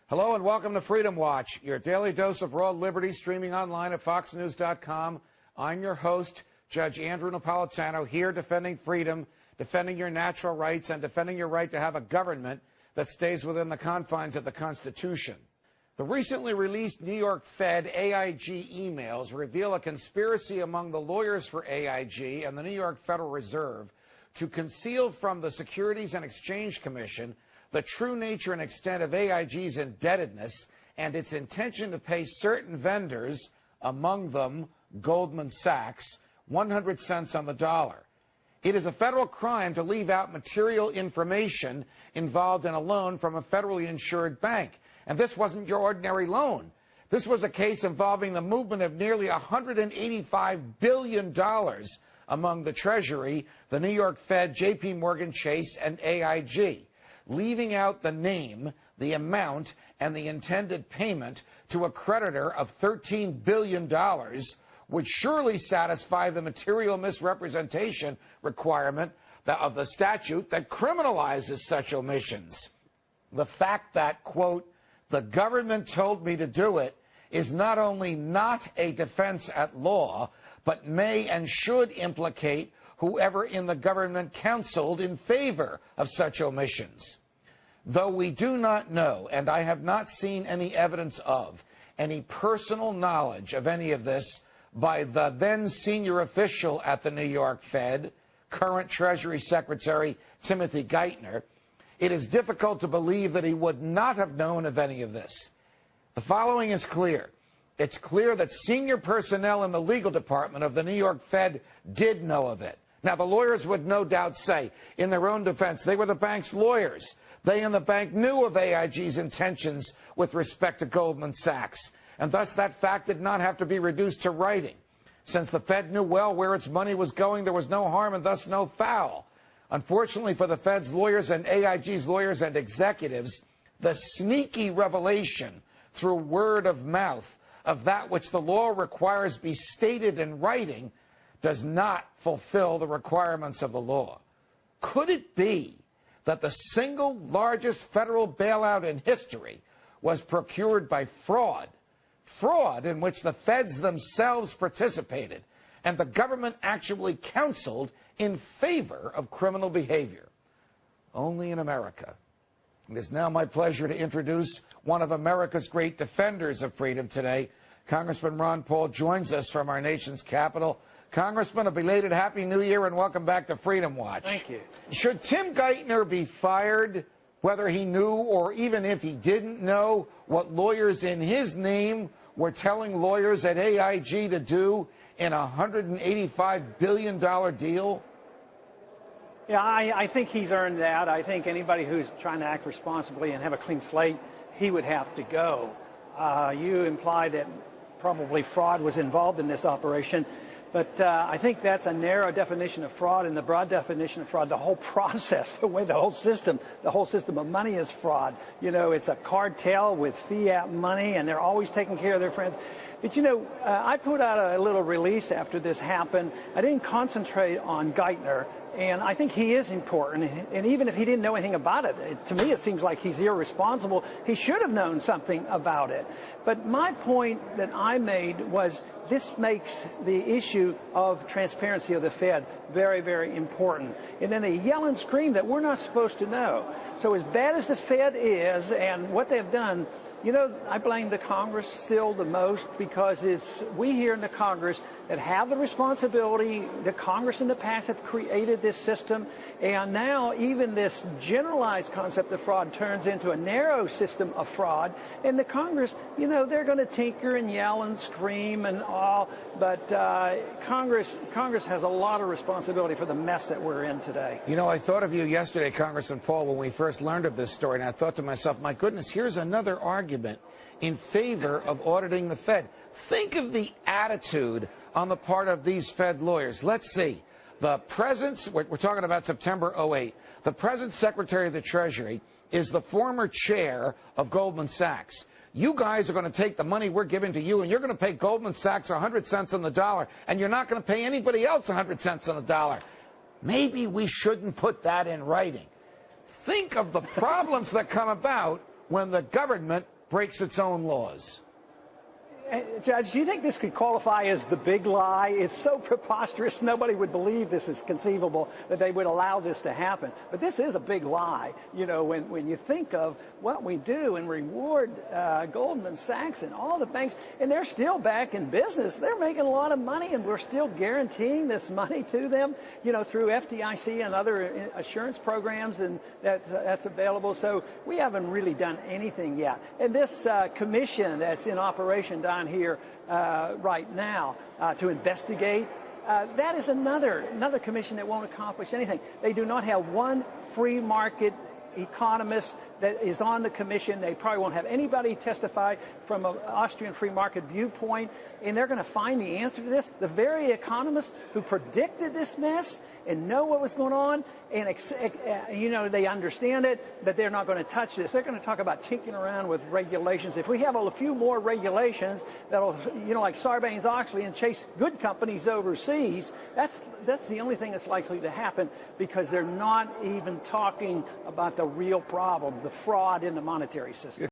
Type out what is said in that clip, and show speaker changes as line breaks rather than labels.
Hello and welcome to Freedom Watch, your daily dose of raw liberty, streaming online at foxnews.com. I'm your host, Judge Andrew Napolitano, here defending freedom, defending your natural rights, and defending your right to have a government that stays within the confines of the Constitution. The recently released New York Fed AIG emails reveal a conspiracy among the lawyers for AIG and the New York Federal Reserve to conceal from the Securities and Exchange Commission the true nature and extent of AIG's indebtedness and its intention to pay certain vendors, among them Goldman Sachs, 100 cents on the dollar. It is a federal crime to leave out material information involved in a loan from a federally insured bank. And this wasn't your ordinary loan. This was a case involving the movement of nearly $185 billion among the Treasury, the New York Fed, JP Morgan Chase, and AIG, leaving out the name, the amount, and the intended payment to a creditor of $13 billion would surely satisfy the material misrepresentation requirement of the statute that criminalizes such omissions. The fact that, quote, the government told me to do it is not only not a defense at law, but may and should implicate whoever in the government counseled in favor of such omissions. Though we do not know, and I have not seen any evidence of, any personal knowledge of any of this by the then senior official at the New York Fed, current Treasury Secretary Timothy Geithner, it is difficult to believe that he would not have known of any of this. The following is clear. It's clear that senior personnel in the legal department of the New York Fed did know of it. Now, the lawyers would no doubt say, in their own defense, they were the bank's lawyers. They and the bank knew of AIG's intentions with respect to Goldman Sachs, and thus that fact did not have to be reduced to writing. Since the Fed knew well where its money was going, there was no harm and thus no foul. Unfortunately for the Fed's lawyers and AIG's lawyers and executives, the sneaky revelation through word of mouth of that which the law requires be stated in writing does not fulfill the requirements of the law. Could it be that the single largest federal bailout in history was procured by fraud in which the feds themselves participated and the government actually counseled in favor of criminal behavior? Only in America. It is now my pleasure to introduce one of America's great defenders of freedom today. Congressman Ron Paul joins us from our nation's capital. Congressman, a belated Happy New Year and welcome back to Freedom Watch.
Thank you.
Should Tim Geithner be fired, whether he knew or even if he didn't know what lawyers in his name were telling lawyers at AIG to do in a $185 billion deal?
Yeah, I think he's earned that. I think anybody who's trying to act responsibly and have a clean slate, he would have to go. You implied that probably fraud was involved in this operation. But I think that's a narrow definition of fraud, and the broad definition of fraud, the whole process, the way the whole system of money is fraud. You know, it's a cartel with fiat money, and they're always taking care of their friends. But, you know, I put out a little release after this happened. I didn't concentrate on Geithner, and I think he is important. And even if he didn't know anything about it, to me it seems like he's irresponsible. He should have known something about it. But my point that I made was this makes the issue of transparency of the Fed very, very important. And then they yell and scream that we're not supposed to know. So as bad as the Fed is and what they've done, you know, I blame the Congress still the most because it's we here in the Congress that have the responsibility. The Congress in the past have created this system, and now even this generalized concept of fraud turns into a narrow system of fraud. And the Congress, you know, they're going to tinker and yell and scream and all, but Congress has a lot of responsibility for the mess that we're in today.
You know, I thought of you yesterday, Congressman Paul, when we first learned of this story, and I thought to myself, my goodness, here's another argument in favor of auditing the Fed. Think of the attitude on the part of these Fed lawyers. Let's see. The President's, we're talking about September 08, the President's Secretary of the Treasury is the former chair of Goldman Sachs. You guys are going to take the money we're giving to you, and you're going to pay Goldman Sachs 100 cents on the dollar, and you're not going to pay anybody else 100 cents on the dollar. Maybe we shouldn't put that in writing. Think of the problems that come about when the government breaks its own laws?
Judge, do you think this could qualify as the big lie? It's so preposterous, nobody would believe this is conceivable, that they would allow this to happen. But this is a big lie. You know, when you think of what we do and reward Goldman Sachs and all the banks, and they're still back in business. They're making a lot of money, and we're still guaranteeing this money to them, you know, through FDIC and other assurance programs, and that's available. So we haven't really done anything yet. And this commission that's in operation down here right now to investigate. That is another commission that won't accomplish anything. They do not have one free market economist that is on the commission. They probably won't have anybody testify from an Austrian free market viewpoint, and they're going to find the answer to this. The very economists who predicted this mess and know what was going on, and you know, they understand it, but they're not going to touch this. They're going to talk about tinkering around with regulations. If we have a few more regulations that'll, you know, like Sarbanes-Oxley, and chase good companies overseas, that's the only thing that's likely to happen, because they're not even talking about the real problem, the fraud in the monetary system.